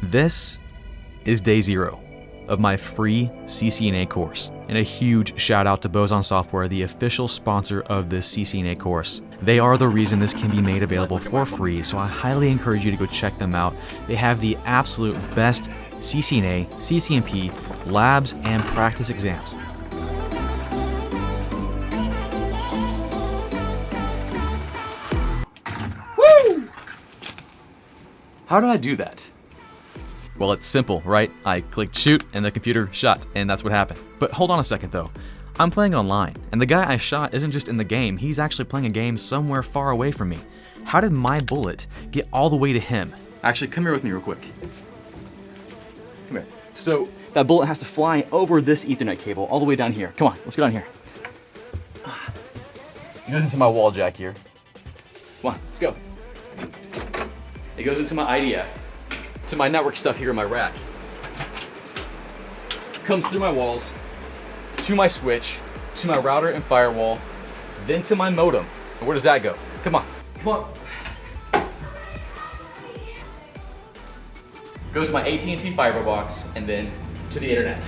This is day 0 of my free CCNA course, and a huge shout out to Boson Software, the official sponsor of this CCNA course. They are the reason this can be made available for free, so I highly encourage you to go check them out. They have the absolute best CCNA, CCNP, labs, and practice exams. Woo! How did I do that? Well, it's simple, right? I clicked shoot and the computer shot, and that's what happened. But hold on a second though. I'm playing online, and the guy I shot isn't just in the game, he's actually playing a game somewhere far away from me. How did my bullet get all the way to him? Actually, come here with me real quick. Come here. So, that bullet has to fly over this Ethernet cable all the way down here. Come on, let's go down here. It goes into my wall jack here. Come on, let's go. It goes into my IDF. To my network stuff here in my rack. Comes through my walls, to my switch, to my router and firewall, then to my modem. And where does that go? Come on, come on. Goes to my AT&T fiber box, and then to the internet.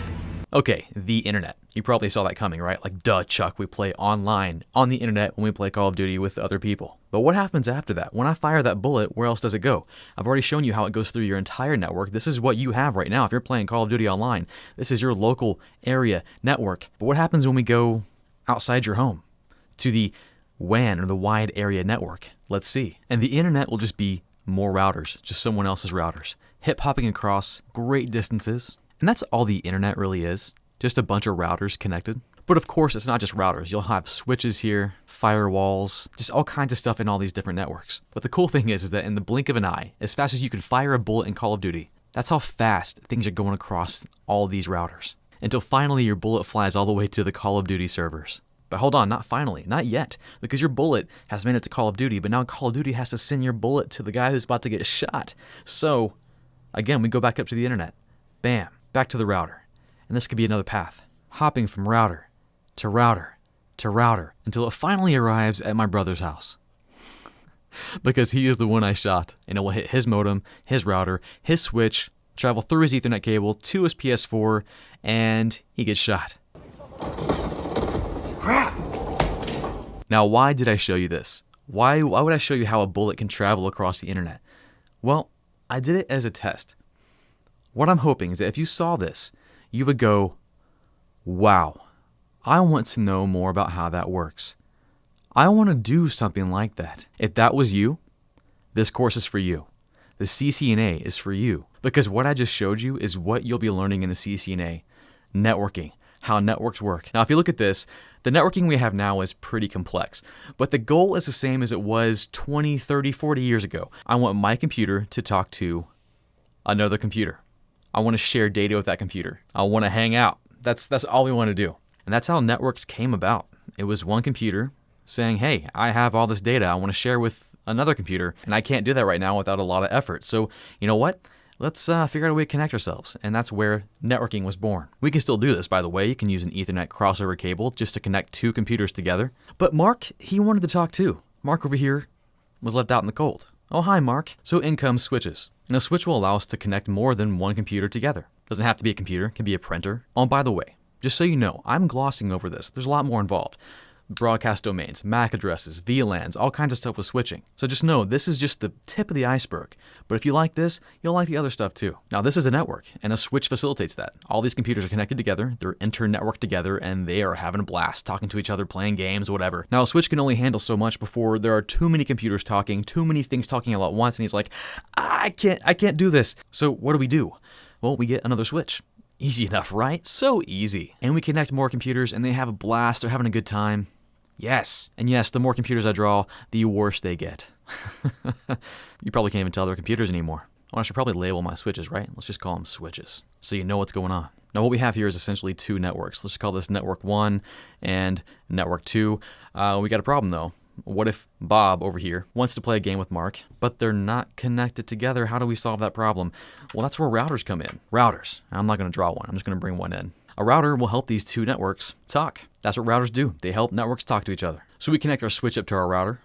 Okay, the internet. You probably saw that coming, right? Like, duh, Chuck, we play online on the internet when we play Call of Duty with other people. But what happens after that? When I fire that bullet, where else does it go? I've already shown you how it goes through your entire network. This is what you have right now. If you're playing Call of Duty online, this is your local area network. But what happens when we go outside your home to the WAN or the wide area network? Let's see. And the internet will just be more routers, just someone else's routers, hip hopping across great distances. And that's all the internet really is, just a bunch of routers connected. But of course, it's not just routers. You'll have switches here, firewalls, just all kinds of stuff in all these different networks. But the cool thing is that in the blink of an eye, as fast as you can fire a bullet in Call of Duty, that's how fast things are going across all these routers. Until finally your bullet flies all the way to the Call of Duty servers. But hold on, not finally, not yet, because your bullet has made it to Call of Duty, but now Call of Duty has to send your bullet to the guy who's about to get shot. So, again, we go back up to the internet. Bam. Back to the router. And this could be another path, hopping from router to router to router until it finally arrives at my brother's house. Because he is the one I shot, and it will hit his modem, his router, his switch, travel through his Ethernet cable to his PS4, and he gets shot. Crap! Now, why did I show you this? Why would I show you how a bullet can travel across the internet? Well, I did it as a test. What I'm hoping is that if you saw this, you would go, wow, I want to know more about how that works. I want to do something like that. If that was you, this course is for you. The CCNA is for you. Because what I just showed you is what you'll be learning in the CCNA. Networking, how networks work. Now, if you look at this, the networking we have now is pretty complex. But the goal is the same as it was 20, 30, 40 years ago. I want my computer to talk to another computer. I want to share data with that computer. I want to hang out. That's all we want to do. And that's how networks came about. It was one computer saying, hey, I have all this data I want to share with another computer, and I can't do that right now without a lot of effort. So, you know what? Let's figure out a way to connect ourselves. And that's where networking was born. We can still do this, by the way. You can use an Ethernet crossover cable just to connect two computers together. But Mark, he wanted to talk too. Mark over here was left out in the cold. Oh, hi, Mark. So in comes switches. And a switch will allow us to connect more than one computer together. Doesn't have to be a computer, it can be a printer. Oh, by the way, just so you know, I'm glossing over this. There's a lot more involved. Broadcast domains, MAC addresses, VLANs, all kinds of stuff with switching. So just know, this is just the tip of the iceberg. But if you like this, you'll like the other stuff too. Now, this is a network, and a switch facilitates that. All these computers are connected together, they're inter-networked together, and they are having a blast, talking to each other, playing games, whatever. Now, a switch can only handle so much before there are too many computers talking, too many things talking all at once, and he's like, I can't do this. So what do? Well, we get another switch. Easy enough, right? So easy. And we connect more computers, and they have a blast, they're having a good time. Yes. And yes, the more computers I draw, the worse they get. You probably can't even tell they're computers anymore. Oh, I should probably label my switches, right? Let's just call them switches, so you know what's going on. Now, what we have here is essentially two networks. Let's just call this Network 1 and Network 2. We got a problem, though. What if Bob over here wants to play a game with Mark, but they're not connected together? How do we solve that problem? Well, that's where routers come in. Routers. I'm not going to draw one. I'm just going to bring one in. A router will help these two networks talk. That's what routers do. They help networks talk to each other. So we connect our switch up to our router.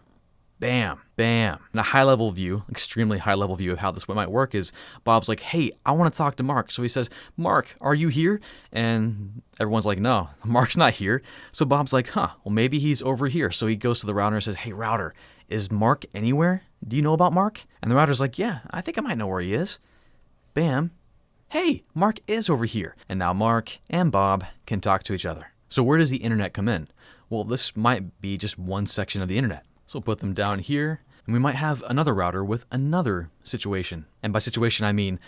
Bam, bam. And a high level view, extremely high level view of how this might work is Bob's like, hey, I want to talk to Mark. So he says, Mark, are you here? And everyone's like, no, Mark's not here. So Bob's like, well, maybe he's over here. So he goes to the router and says, hey, router, is Mark anywhere? Do you know about Mark? And the router's like, yeah, I think I might know where he is. Bam. Hey, Mark is over here. And now Mark and Bob can talk to each other. So where does the internet come in? Well, this might be just one section of the internet. So we'll put them down here, and we might have another router with another situation. And by situation, I mean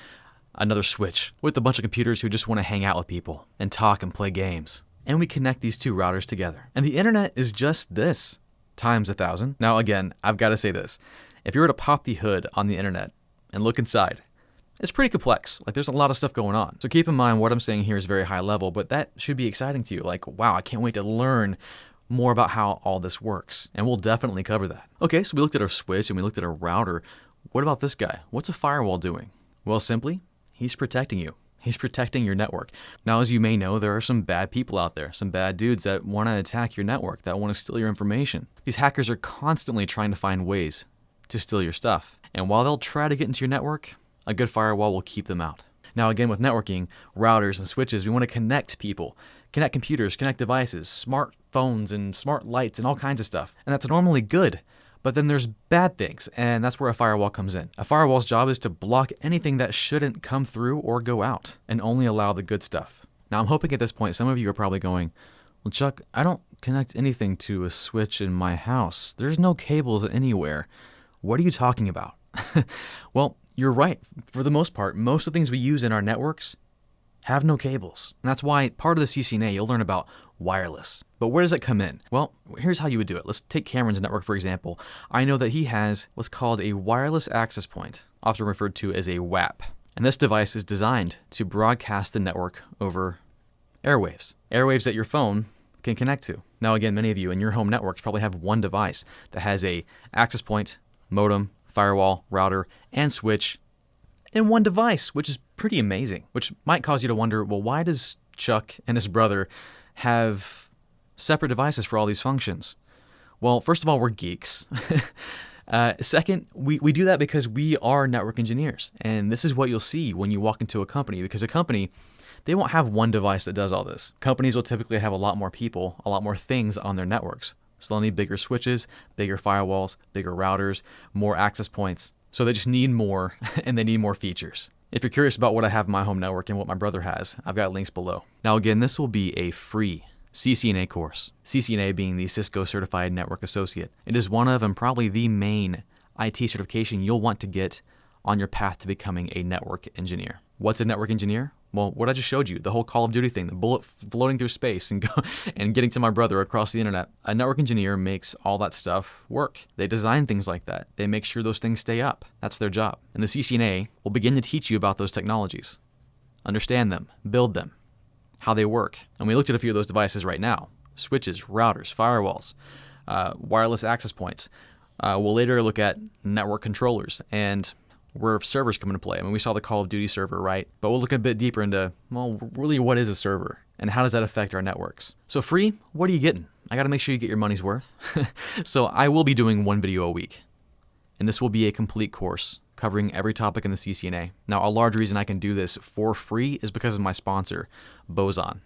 another switch with a bunch of computers who just want to hang out with people and talk and play games. And we connect these two routers together. And the internet is just this, times 1,000. Now again, I've got to say this. If you were to pop the hood on the internet and look inside, it's pretty complex. Like, there's a lot of stuff going on. So keep in mind what I'm saying here is very high level, but that should be exciting to you. Like, wow, I can't wait to learn more about how all this works, and we'll definitely cover that. Okay, so we looked at our switch and we looked at our router. What about this guy? What's a firewall doing? Well, simply, he's protecting you. He's protecting your network. Now, as you may know, there are some bad people out there, some bad dudes that want to attack your network, that want to steal your information. These hackers are constantly trying to find ways to steal your stuff. And while they'll try to get into your network, a good firewall will keep them out. Now, again, with networking, routers and switches, we want to connect people, connect computers, connect devices, smartphones and smart lights and all kinds of stuff. And that's normally good. But then there's bad things, and that's where a firewall comes in. A firewall's job is to block anything that shouldn't come through or go out, and only allow the good stuff. Now, I'm hoping at this point, some of you are probably going, well, Chuck, I don't connect anything to a switch in my house. There's no cables anywhere. What are you talking about? Well, you're right. For the most part, most of the things we use in our networks have no cables. And that's why part of the CCNA, you'll learn about wireless. But where does it come in? Well, here's how you would do it. Let's take Cameron's network, for example. I know that he has what's called a wireless access point, often referred to as a WAP. And this device is designed to broadcast the network over airwaves. Airwaves that your phone can connect to. Now, again, many of you in your home networks probably have one device that has a access point, modem, firewall, router, and switch in one device, which is pretty amazing, which might cause you to wonder, well, why does Chuck and his brother have separate devices for all these functions? Well, first of all, we're geeks. Second, we do that because we are network engineers. And this is what you'll see when you walk into a company, because a company, they won't have one device that does all this. Companies will typically have a lot more people, a lot more things on their networks. So they'll need bigger switches, bigger firewalls, bigger routers, more access points. So they just need more, and they need more features. If you're curious about what I have in my home network and what my brother has, I've got links below. Now again, this will be a free CCNA course. CCNA being the Cisco Certified Network Associate. It is one of, and probably the main IT certification you'll want to get on your path to becoming a network engineer. What's a network engineer? Well, what I just showed you, the whole Call of Duty thing, the bullet floating through space and getting to my brother across the internet. A network engineer makes all that stuff work. They design things like that. They make sure those things stay up. That's their job. And the CCNA will begin to teach you about those technologies. Understand them, build them, how they work. And we looked at a few of those devices right now. Switches, routers, firewalls, wireless access points. We'll later look at network controllers and where servers come into play. I mean, we saw the Call of Duty server, right? But we'll look a bit deeper into, well, really what is a server and how does that affect our networks? So free, what are you getting? I gotta make sure you get your money's worth. So I will be doing one video a week, and this will be a complete course covering every topic in the CCNA. Now, a large reason I can do this for free is because of my sponsor, Boson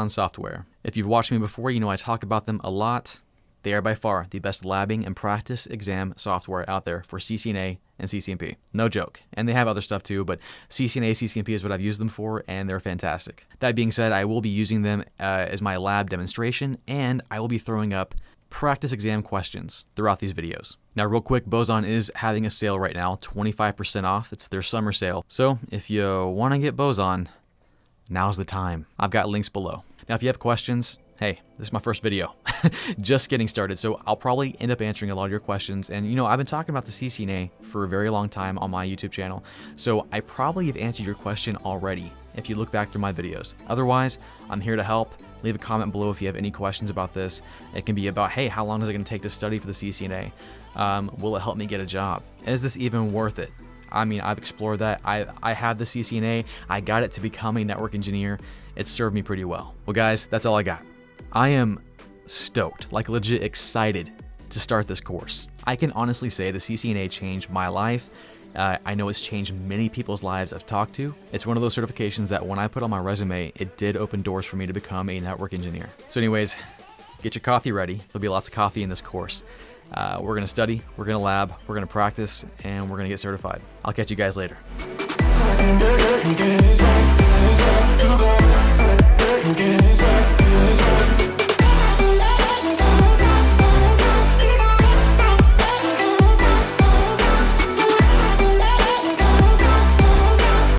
Software. If you've watched me before, you know I talk about them a lot. They are by far the best labbing and practice exam software out there for CCNA and CCNP. No joke. And they have other stuff too, but CCNA, CCNP is what I've used them for, and they're fantastic. That being said, I will be using them as my lab demonstration, and I will be throwing up practice exam questions throughout these videos. Now, real quick, Boson is having a sale right now, 25% off. It's their summer sale. So if you want to get Boson, now's the time. I've got links below. Now, if you have questions, hey, this is my first video, just getting started, so I'll probably end up answering a lot of your questions. And you know, I've been talking about the CCNA for a very long time on my YouTube channel, so I probably have answered your question already if you look back through my videos. Otherwise, I'm here to help. Leave a comment below if you have any questions about this. It can be about, hey, how long is it going to take to study for the CCNA? Will it help me get a job? Is this even worth it? I mean, I've explored that. I have the CCNA. I got it to become a network engineer. It served me pretty well. Well, guys, that's all I got. I am stoked, like legit excited to start this course. I can honestly say the CCNA changed my life. I know it's changed many people's lives I've talked to. It's one of those certifications that when I put on my resume, it did open doors for me to become a network engineer. So anyways, get your coffee ready. There'll be lots of coffee in this course. We're going to study, we're going to lab, we're going to practice, and we're going to get certified. I'll catch you guys later.